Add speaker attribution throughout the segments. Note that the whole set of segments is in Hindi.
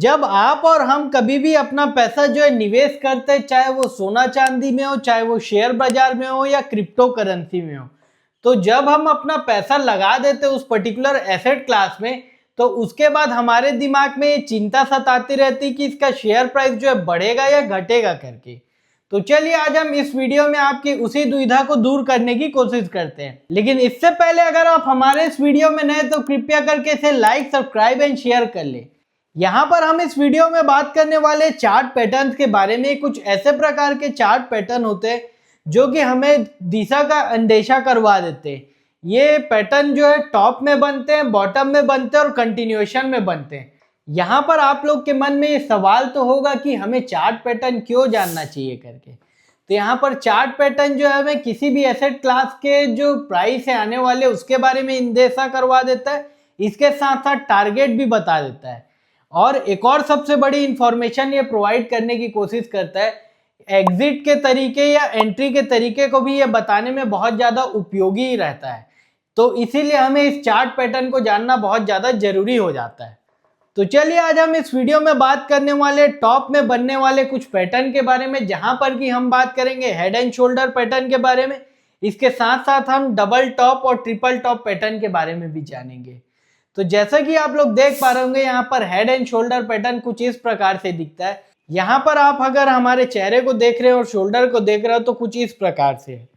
Speaker 1: जब आप और हम कभी भी अपना पैसा जो है निवेश करते हैं, चाहे वो सोना चांदी में हो, चाहे वो शेयर बाजार में हो या क्रिप्टो करेंसी में हो, तो जब हम अपना पैसा लगा देते उस पर्टिकुलर एसेट क्लास में, तो उसके बाद हमारे दिमाग में ये चिंता सताती रहती कि इसका शेयर प्राइस जो है बढ़ेगा या घटेगा करके। तो चलिए आज हम इस वीडियो में आपकी उसी दुविधा को दूर करने की कोशिश करते हैं। लेकिन इससे पहले अगर आप हमारे इस वीडियो में नए तो कृपया करके इसे लाइक, सब्सक्राइब एंड शेयर कर ले। यहाँ पर हम इस वीडियो में बात करने वाले चार्ट पैटर्न्स के बारे में। कुछ ऐसे प्रकार के चार्ट पैटर्न होते हैं जो कि हमें दिशा का अंदेशा करवा देते हैं। ये पैटर्न जो है टॉप में बनते हैं, बॉटम में बनते हैं और कंटिन्यूएशन में बनते हैं। यहाँ पर आप लोग के मन में ये सवाल तो होगा कि हमें चार्ट पैटर्न क्यों जानना चाहिए करके। तो यहाँ पर चार्ट पैटर्न जो है हमें किसी भी एसेट क्लास के जो प्राइस है आने वाले उसके बारे में अंदेशा करवा देता है, इसके साथ साथ टारगेट भी बता देता है। और एक और सबसे बड़ी इंफॉर्मेशन ये प्रोवाइड करने की कोशिश करता है, एग्जिट के तरीके या एंट्री के तरीके को भी ये बताने में बहुत ज़्यादा उपयोगी रहता है। तो इसीलिए हमें इस चार्ट पैटर्न को जानना बहुत ज़्यादा जरूरी हो जाता है। तो चलिए आज हम इस वीडियो में बात करने वाले टॉप में बनने वाले कुछ पैटर्न के बारे में, जहां पर कि हम बात करेंगे हेड एंड शोल्डर पैटर्न के बारे में। इसके साथ साथ हम डबल टॉप और ट्रिपल टॉप पैटर्न के बारे में भी जानेंगे। तो जैसा कि आप लोग देख पा रहे होंगे, यहाँ पर हेड एंड शोल्डर पैटर्न कुछ इस प्रकार से दिखता है। यहाँ पर आप अगर हमारे चेहरे को देख रहे हो और शोल्डर को देख रहे हो तो कुछ इस प्रकार से है।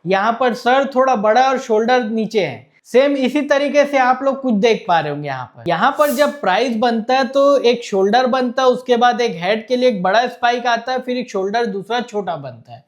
Speaker 1: यहाँ पर सर थोड़ा बड़ा और शोल्डर नीचे है। सेम इसी तरीके से आप लोग कुछ देख पा रहे होंगे। यहाँ पर जब प्राइस बनता है तो एक शोल्डर बनता है, उसके बाद एक हेड के लिए एक बड़ा स्पाइक आता है, फिर एक शोल्डर दूसरा छोटा बनता है।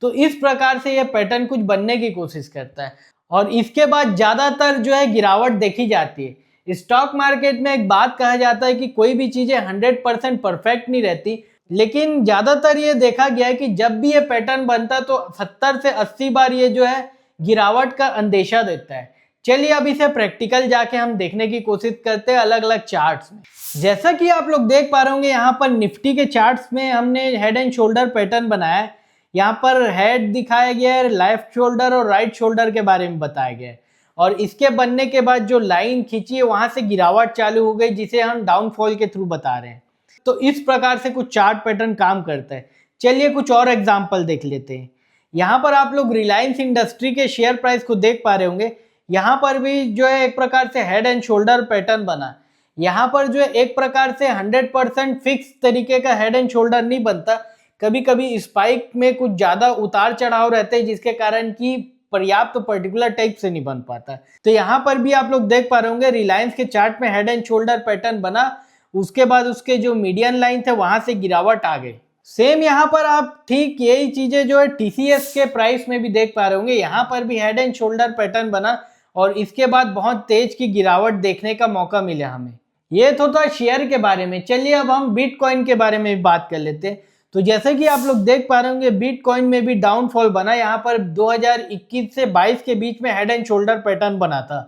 Speaker 1: तो इस प्रकार से यह पैटर्न कुछ बनने की कोशिश करता है और इसके बाद ज्यादातर जो है गिरावट देखी जाती है। स्टॉक मार्केट में एक बात कहा जाता है कि कोई भी चीजें 100% परफेक्ट नहीं रहती, लेकिन ज्यादातर ये देखा गया है कि जब भी ये पैटर्न बनता है तो 70 से 80 बार ये जो है गिरावट का अंदेशा देता है। चलिए अब इसे प्रैक्टिकल जाके हम देखने की कोशिश करते हैं अलग अलग चार्ट्स में। जैसा कि आप लोग देख पा रहे होंगे, यहाँ पर निफ्टी के चार्ट्स में हमने हेड एंड शोल्डर पैटर्न बनाया है। यहाँ पर हेड दिखाया गया है, लेफ्ट शोल्डर और राइट शोल्डर के बारे में बताया गया है और इसके बनने के बाद जो लाइन खींची है वहां से गिरावट चालू हो गई, जिसे हम डाउनफॉल के थ्रू बता रहे हैं। तो इस प्रकार से कुछ चार्ट पैटर्न काम करता है। चलिए कुछ और एग्जांपल देख लेते हैं। यहाँ पर आप लोग रिलायंस इंडस्ट्री के शेयर प्राइस को देख पा रहे होंगे। यहाँ पर भी जो है एक प्रकार से हेड एंड शोल्डर पैटर्न बना। यहाँ पर जो है एक प्रकार से 100% फिक्स तरीके का हेड एंड शोल्डर नहीं बनता, कभी कभी स्पाइक में कुछ ज्यादा उतार चढ़ाव रहते हैं, जिसके कारण की पर्याप्त पर्टिकुलर टाइप से नहीं बन पाता। तो यहाँ पर भी आप लोग देख पा रहे होंगे रिलायंस के चार्ट में हेड एंड शोल्डर पैटर्न बना, उसके बाद उसके जो मीडियन लाइन थे वहां से गिरावट आ गई। सेम यहाँ पर आप ठीक यही चीजें जो है टीसीएस के प्राइस में भी देख पा रहे होंगे। यहाँ पर भी हेड एंड शोल्डर पैटर्न बना और इसके बाद बहुत तेज की गिरावट देखने का मौका मिला हमें। ये तो था शेयर के बारे में। चलिए अब हम बिटकॉइन के बारे में भी बात कर लेते हैं। तो जैसे कि आप लोग देख पा रहे होंगे, बिटकॉइन में भी डाउनफॉल बना। यहाँ पर 2021 से 22 के बीच में हेड एंड शोल्डर पैटर्न बना था,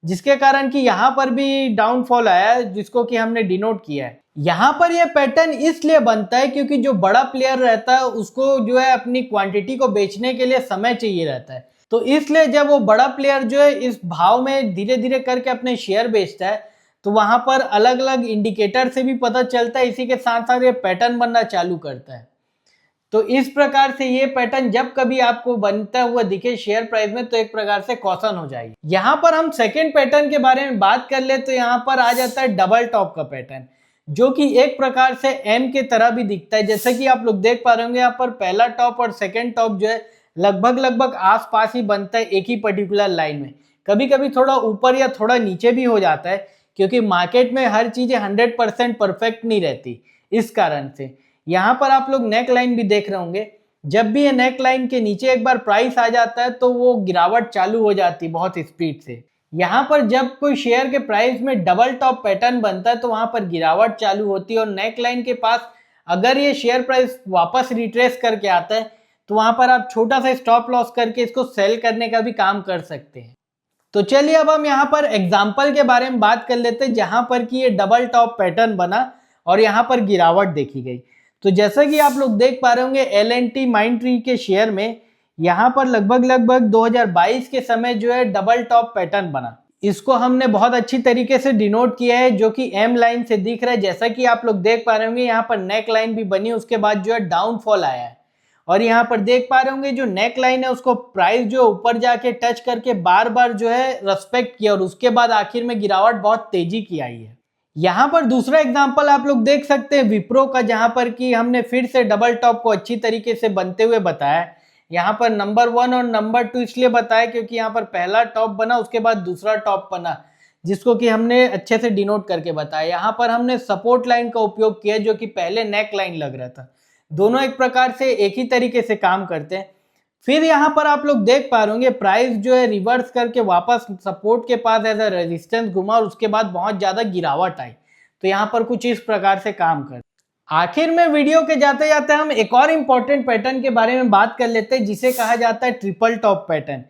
Speaker 1: जिसके कारण कि यहाँ पर भी डाउनफॉल आया, जिसको कि हमने डिनोट किया है। यहाँ पर यह पैटर्न इसलिए बनता है क्योंकि जो बड़ा प्लेयर रहता है उसको जो है अपनी क्वांटिटी को बेचने के लिए समय चाहिए रहता है। तो इसलिए जब वो बड़ा प्लेयर जो है इस भाव में धीरे धीरे करके अपने शेयर बेचता है, तो वहां पर अलग अलग इंडिकेटर से भी पता चलता है। इसी के साथ साथ ये पैटर्न बनना चालू करता है। तो इस प्रकार से ये पैटर्न जब कभी आपको बनता हुआ दिखे शेयर प्राइस में, तो एक प्रकार से कॉशन हो जाएगी। यहाँ पर हम सेकेंड पैटर्न के बारे में बात कर ले तो यहाँ पर आ जाता है डबल टॉप का पैटर्न, जो कि एक प्रकार से एम के तरह भी दिखता है। जैसे कि आप लोग देख पा रहे होंगे, यहाँ पर पहला टॉप और सेकेंड टॉप जो है लगभग आसपास ही बनता है एक ही पर्टिकुलर लाइन में। कभी कभी थोड़ा ऊपर या थोड़ा नीचे भी हो जाता है, क्योंकि मार्केट में हर चीजें 100% परफेक्ट नहीं रहती। इस कारण से यहाँ पर आप लोग नेक लाइन भी देख रहे होंगे। जब भी ये नेक लाइन के नीचे एक बार प्राइस आ जाता है तो वो गिरावट चालू हो जाती है बहुत स्पीड से। यहाँ पर जब कोई शेयर के प्राइस में डबल टॉप पैटर्न बनता है तो वहां पर गिरावट चालू होती है और नेक लाइन के पास अगर ये शेयर प्राइस वापस रिट्रेस करके आता है तो वहां पर आप छोटा सा स्टॉप लॉस करके इसको सेल करने का भी काम कर सकते हैं। तो चलिए अब हम यहाँ पर एग्जाम्पल के बारे में बात कर लेते हैं, जहां पर कि ये डबल टॉप पैटर्न बना और यहाँ पर गिरावट देखी गई। तो जैसा कि आप लोग देख पा रहे होंगे, L&T माइंडट्री के शेयर में यहाँ पर लगभग 2022 के समय जो है डबल टॉप पैटर्न बना। इसको हमने बहुत अच्छी तरीके से डिनोट किया है, जो कि एम लाइन से दिख रहा है। जैसा कि आप लोग देख पा रहे होंगे यहाँ पर नेक लाइन भी बनी, उसके बाद जो है डाउनफॉल आया है। और यहाँ पर देख पा रहे होंगे जो नेक लाइन है उसको प्राइस जो ऊपर जाके टच करके बार बार जो है रेस्पेक्ट किया और उसके बाद आखिर में गिरावट बहुत तेजी की आई है। यहाँ पर दूसरा एग्जांपल आप लोग देख सकते हैं विप्रो का, जहां पर कि हमने फिर से डबल टॉप को अच्छी तरीके से बनते हुए बताया। यहाँ पर नंबर 1 और नंबर 2 इसलिए बताया क्योंकि यहाँ पर पहला टॉप बना, उसके बाद दूसरा टॉप बना, जिसको कि हमने अच्छे से डिनोट करके बताया। यहाँ पर हमने सपोर्ट लाइन का उपयोग किया, जो कि पहले नेक लाइन लग रहा था। दोनों एक प्रकार से एक ही तरीके से काम करते हैं। फिर यहाँ पर आप लोग देख पा रहे होंगे प्राइस जो है रिवर्स करके वापस सपोर्ट के पास एज अ रेजिस्टेंस घुमा और उसके बाद बहुत ज्यादा गिरावट आई। तो यहाँ पर कुछ इस प्रकार से काम कर। आखिर में वीडियो के जाते जाते हम एक और इम्पोर्टेंट पैटर्न के बारे में बात कर लेते हैं, जिसे कहा जाता है ट्रिपल टॉप पैटर्न,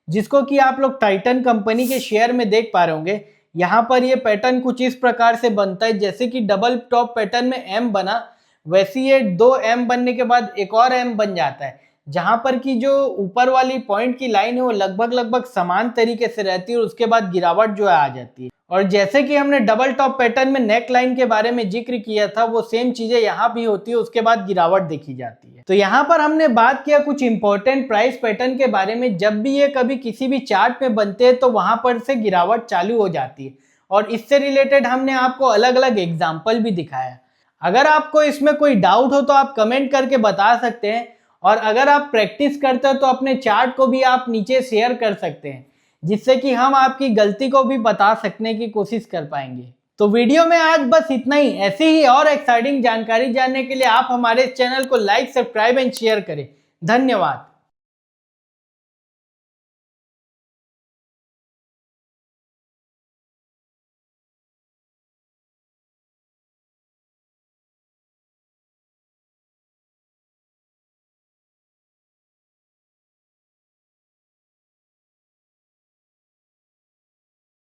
Speaker 1: जिसको कि आप लोग टाइटन कंपनी के शेयर में देख पा रहे होंगे। यहाँ पर ये पैटर्न कुछ इस प्रकार से बनता है, जैसे कि डबल टॉप पैटर्न में एम बना, वैसे ये 2 एम बनने के बाद एक और एम बन जाता है, जहां पर कि जो ऊपर वाली पॉइंट की लाइन है वो लगभग समान तरीके से रहती है और उसके बाद गिरावट जो है आ जाती है। और जैसे कि हमने डबल टॉप पैटर्न में नेक लाइन के बारे में जिक्र किया था, वो सेम चीजें यहाँ भी होती है, उसके बाद गिरावट देखी जाती है। तो यहाँ पर हमने बात किया कुछ इंपॉर्टेंट प्राइस पैटर्न के बारे में। जब भी ये कभी किसी भी चार्ट में बनते हैं तो वहां पर से गिरावट चालू हो जाती है, और इससे रिलेटेड हमने आपको अलग अलग एग्जाम्पल भी दिखाया। अगर आपको इसमें कोई डाउट हो तो आप कमेंट करके बता सकते हैं, और अगर आप प्रैक्टिस करते हो तो अपने चार्ट को भी आप नीचे शेयर कर सकते हैं, जिससे कि हम आपकी गलती को भी बता सकने की कोशिश कर पाएंगे। तो वीडियो में आज बस इतना ही। ऐसी ही और एक्साइटिंग जानकारी जानने के लिए आप हमारे चैनल को लाइक, सब्सक्राइब एंड शेयर करें। धन्यवाद।